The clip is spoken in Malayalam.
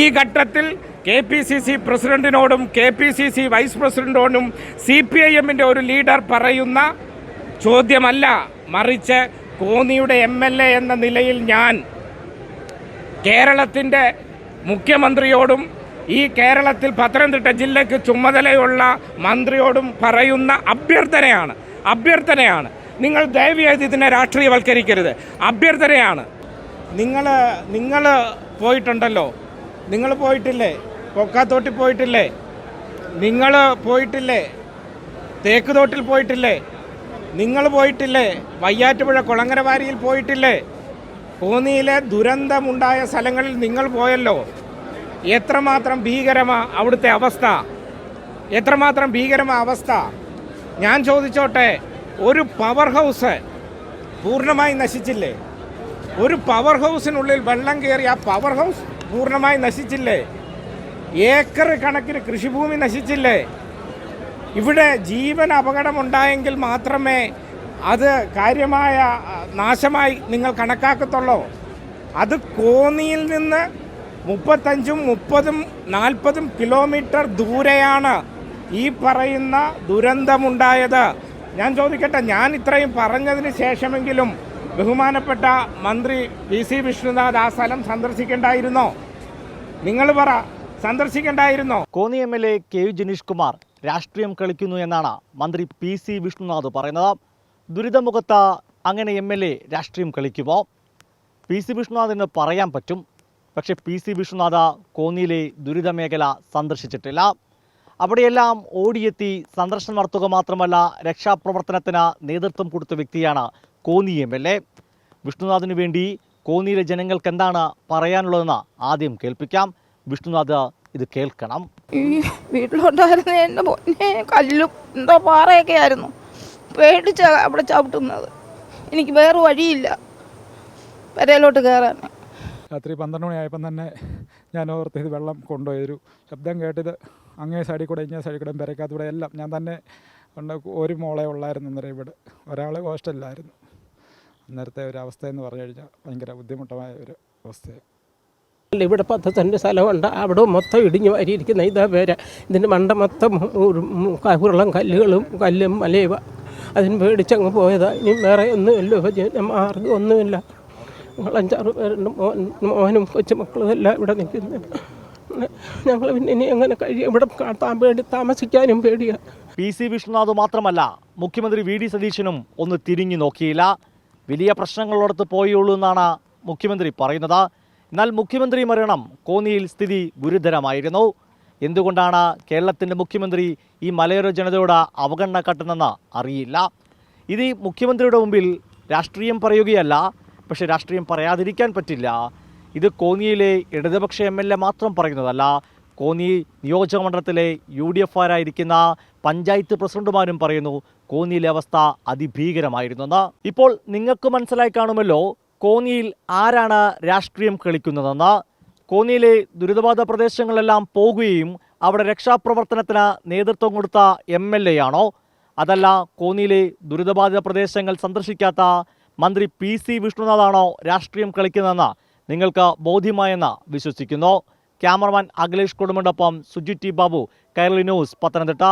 ഈ ഘട്ടത്തിൽ KPCC പ്രസിഡന്റിനോടും KPCC വൈസ് പ്രസിഡന്റിനോടും CPIM-ന്റെ ഒരു ലീഡർ പറയുന്ന ചോദ്യമല്ല, മറിച്ച് കോന്നിയുടെ MLA എന്ന നിലയിൽ ഞാൻ കേരളത്തിൻ്റെ മുഖ്യമന്ത്രിയോടും ഈ കേരളത്തിൽ പത്തനംതിട്ട ജില്ലയ്ക്ക് ചുമതലയുള്ള മന്ത്രിയോടും പറയുന്ന അഭ്യർത്ഥനയാണ്. നിങ്ങൾ ദയവായി ഇതിനെ രാഷ്ട്രീയവൽക്കരിക്കരുത്. അഭ്യർത്ഥനയാണ്. നിങ്ങൾ പോയിട്ടുണ്ടല്ലോ, നിങ്ങൾ പോയിട്ടില്ലേ? കൊക്കാത്തോട്ടിൽ പോയിട്ടില്ലേ? നിങ്ങൾ പോയിട്ടില്ലേ? തേക്ക് തോട്ടിൽ പോയിട്ടില്ലേ? നിങ്ങൾ പോയിട്ടില്ലേ? വയ്യാറ്റുപുഴ കുളങ്ങരവാരിയിൽ പോയിട്ടില്ലേ? കോന്നിയിലെ ദുരന്തമുണ്ടായ സ്ഥലങ്ങളിൽ നിങ്ങൾ പോയല്ലോ. എത്രമാത്രം ഭീകരമാ അവിടുത്തെ അവസ്ഥ, എത്രമാത്രം ഭീകരമാ അവസ്ഥ. ഞാൻ ചോദിച്ചോട്ടെ, ഒരു പവർ ഹൗസ് പൂർണ്ണമായി നശിച്ചില്ലേ? ഒരു പവർ ഹൗസിനുള്ളിൽ വെള്ളം കയറി ആ പവർ ഹൗസ് പൂർണ്ണമായി നശിച്ചില്ലേ? ഏക്കർ കണക്കിന് കൃഷിഭൂമി നശിച്ചില്ലേ? ഇവിടെ ജീവൻ അപകടമുണ്ടായെങ്കിൽ മാത്രമേ അത് കാര്യമായ നാശമായി നിങ്ങൾ കണക്കാക്കത്തുള്ളൂ. അത് കോന്നിയിൽ നിന്ന് 35, 30, 40 കിലോമീറ്റർ ദൂരെയാണ് ഈ പറയുന്ന ദുരന്തമുണ്ടായത്. ഞാൻ ചോദിക്കട്ടെ, ഞാൻ ഇത്രയും പറഞ്ഞതിന് ശേഷമെങ്കിലും ബഹുമാനപ്പെട്ട മന്ത്രി PC വിഷ്ണുനാഥ് ആ സ്ഥലം സന്ദർശിക്കേണ്ടായിരുന്നോ? നിങ്ങൾ പറ, സന്ദർശിക്കേണ്ടായിരുന്നോ? കോന്നി MLA KU ജനീഷ് കുമാർ രാഷ്ട്രീയം കളിക്കുന്നു എന്നാണ് മന്ത്രി PC വിഷ്ണുനാഥ് പറയുന്നത്. ദുരിതമുഖത്ത് അങ്ങനെ MLA രാഷ്ട്രീയം കളിക്കുമോ? PC വിഷ്ണുനാഥിന് പറയാൻ പറ്റും. പക്ഷേ PC വിഷ്ണുനാഥ് കോന്നിയിലെ ദുരിതമേഖല സന്ദർശിച്ചിട്ടില്ല. അവിടെയെല്ലാം ഓടിയെത്തി സന്ദർശനം നടത്തുക മാത്രമല്ല, രക്ഷാപ്രവർത്തനത്തിന് നേതൃത്വം കൊടുത്ത വ്യക്തിയാണ് കോന്നി MLA. വിഷ്ണുനാഥിന് വേണ്ടി കോന്നിയിലെ ജനങ്ങൾക്ക് എന്താണ് പറയാനുള്ളതെന്ന് ആദ്യം കേൾപ്പിക്കാം. വിഷ്ണുനാഥ് ഇത് കേൾക്കണം. ഈ വീട്ടിലുണ്ടായിരുന്ന എൻ്റെ പൊന്നെ കല്ലും എന്തോ പാറയൊക്കെ ആയിരുന്നു. പേടിച്ച അവിടെ ചവിട്ടുന്നത്. എനിക്ക് വേറെ വഴിയില്ല പെരയിലോട്ട് കയറാൻ. രാത്രി 12 മണിയായപ്പം തന്നെ ഞാൻ ഓർത്ത് ഇത് വെള്ളം കൊണ്ടുപോയൊരു ശബ്ദം കേട്ടത് അങ്ങേ സൈഡിൽ കൂടെ ഇങ്ങേ സൈഡിൽ കൂടെ പെരക്കകത്തൂടെ എല്ലാം ഞാൻ തന്നെ ഒരു മോളെ ഉള്ളായിരുന്നു. അന്നേരം ഇവിടെ ഒരാൾ ഹോസ്റ്റലിലായിരുന്നു. അന്നേരത്തെ ഒരു അവസ്ഥയെന്ന് പറഞ്ഞു കഴിഞ്ഞാൽ ഭയങ്കര ബുദ്ധിമുട്ടമായ ഒരു അവസ്ഥയാണ്. ഇവിടെ 10 സെൻറ്റ് സ്ഥലമുണ്ട്. അവിടെ മൊത്തം ഇടിഞ്ഞു വാരിയിരിക്കുന്ന ഇതാ പേര്. ഇതിൻ്റെ മണ്ട മൊത്തം ഉരുളം കല്ലും മലയുക. അതിന് പേടിച്ചങ്ങ് പോയതാ. ഇനി വേറെ ഒന്നുമില്ല, മാർഗം ഒന്നുമില്ല. ഞങ്ങൾ 5-6 പേരുണ്ട്. മോനും കൊച്ചുമക്കളും എല്ലാം ഇവിടെ നിൽക്കുന്നു. ഞങ്ങൾ പിന്നെ ഇനി എങ്ങനെ കഴിയും? ഇവിടെ താമസിക്കാനും പേടിയാണ്. PC വിഷ്ണുനാഥ് മാത്രമല്ല, മുഖ്യമന്ത്രി VD സതീശനും ഒന്ന് തിരിഞ്ഞു നോക്കിയില്ല. വലിയ പ്രശ്നങ്ങളോടത്ത് പോയുള്ളൂ എന്നാണ് മുഖ്യമന്ത്രി പറയുന്നത്. എന്നാൽ മുഖ്യമന്ത്രി മരണം കോന്നിയിൽ സ്ഥിതി ഗുരുതരമായിരുന്നു. എന്തുകൊണ്ടാണ് കേരളത്തിൻ്റെ മുഖ്യമന്ത്രി ഈ മലയോര ജനതയോട് അവഗണന കാട്ടുന്നെന്ന് അറിയില്ല. ഇത് മുഖ്യമന്ത്രിയുടെ മുമ്പിൽ രാഷ്ട്രീയം പറയുകയല്ല, പക്ഷേ രാഷ്ട്രീയം പറയാതിരിക്കാൻ പറ്റില്ല. ഇത് കോന്നിയിലെ ഇടതുപക്ഷ MLA മാത്രം പറയുന്നതല്ല. കോന്നി നിയോജകമണ്ഡലത്തിലെ UDF-ആയിരിക്കുന്ന പഞ്ചായത്ത് പ്രസിഡന്റുമാരും പറയുന്നു കോന്നിയിലെ അവസ്ഥ അതിഭീകരമായിരുന്നെന്ന്. ഇപ്പോൾ നിങ്ങൾക്ക് മനസ്സിലായി കാണുമല്ലോ കോന്നിയിൽ ആരാണ് രാഷ്ട്രീയം കളിക്കുന്നതെന്ന്. കോന്നിയിലെ ദുരിതബാധിത പ്രദേശങ്ങളെല്ലാം പോകുകയും അവിടെ രക്ഷാപ്രവർത്തനത്തിന് നേതൃത്വം കൊടുത്ത MLA ആണോ? അതല്ല കോന്നിയിലെ ദുരിതബാധിത പ്രദേശങ്ങൾ സന്ദർശിക്കാത്ത മന്ത്രി PC വിഷ്ണുനാഥാണോ രാഷ്ട്രീയം കളിക്കുന്നതെന്ന് നിങ്ങൾക്ക് ബോധ്യമായെന്ന് വിശ്വസിക്കുന്നു. ക്യാമറമാൻ അഖിലേഷ് കൊടുമണ്ടൊപ്പം സുജിത് T. ബാബു, കൈരളി ന്യൂസ്, പത്തനംതിട്ട.